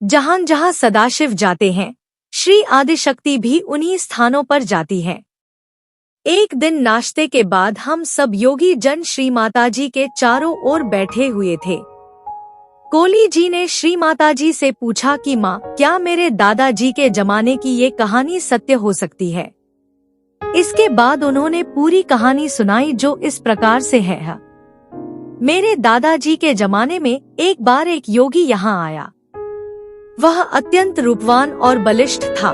जहां जहां सदाशिव जाते हैं, श्री आदिशक्ति भी उन्हीं स्थानों पर जाती है। एक दिन नाश्ते के बाद हम सब योगी जन श्री माताजी के चारों ओर बैठे हुए थे। कोली जी ने श्री माताजी से पूछा कि माँ, क्या मेरे दादाजी के जमाने की ये कहानी सत्य हो सकती है? इसके बाद उन्होंने पूरी कहानी सुनाई, जो इस प्रकार से है। मेरे दादाजी के जमाने में एक बार एक योगी यहाँ आया। वह अत्यंत रूपवान और बलिष्ठ था।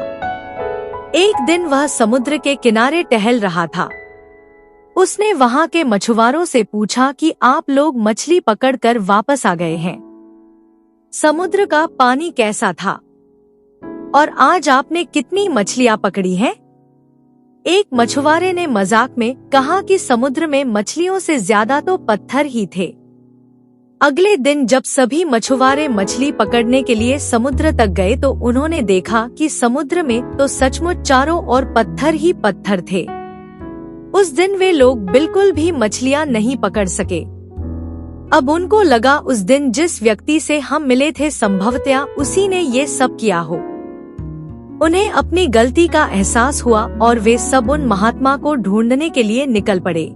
एक दिन वह समुद्र के किनारे टहल रहा था। उसने वहाँ के मछुआरों से पूछा कि आप लोग मछली पकड़कर वापस आ गए हैं। समुद्र का पानी कैसा था और आज आपने कितनी मछलियाँ पकड़ी हैं? एक मछुआरे ने मजाक में कहा कि समुद्र में मछलियों से ज्यादा तो पत्थर ही थे। अगले दिन जब सभी मछुआरे मछली पकड़ने के लिए समुद्र तक गए तो उन्होंने देखा कि समुद्र में तो सचमुच चारों ओर पत्थर ही पत्थर थे। उस दिन वे लोग बिल्कुल भी मछलियां नहीं पकड़ सके। अब उनको लगा उस दिन जिस व्यक्ति से हम मिले थे संभवतया उसी ने ये सब किया हो। उन्हें अपनी गलती का एहसास हुआ और वे सब उन महात्मा को ढूंढने के लिए निकल पड़े।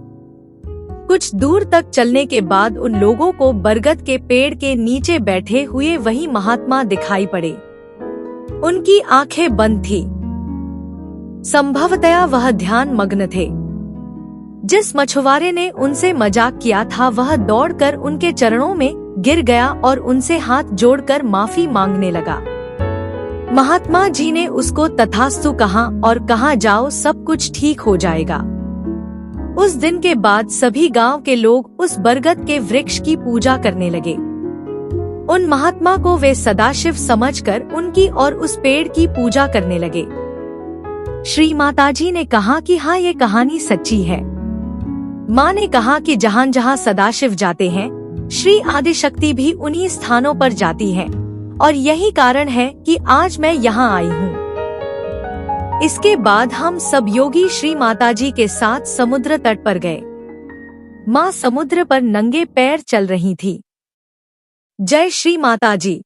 कुछ दूर तक चलने के बाद उन लोगों को बरगद के पेड़ के नीचे बैठे हुए वही महात्मा दिखाई पड़े। उनकी आंखें बंद थी। संभवतया वह ध्यान मग्न थे। जिस मछुआरे ने उनसे मजाक किया था वह दौड़कर उनके चरणों में गिर गया और उनसे हाथ जोड़कर माफी मांगने लगा। महात्मा जी ने उसको तथास्तु कहा और कहा, जाओ, सब कुछ ठीक हो जाएगा। उस दिन के बाद सभी गांव के लोग उस बरगद के वृक्ष की पूजा करने लगे। उन महात्मा को वे सदाशिव समझकर उनकी और उस पेड़ की पूजा करने लगे। श्री माताजी ने कहा कि हाँ, ये कहानी सच्ची है। माँ ने कहा कि जहाँ जहाँ सदाशिव जाते हैं, श्री आदिशक्ति भी उन्हीं स्थानों पर जाती है और यही कारण है कि आज मैं यहाँ आई हूँ। इसके बाद हम सब योगी श्री माताजी के साथ समुद्र तट पर गए। माँ समुद्र पर नंगे पैर चल रही थी। जय श्री माताजी।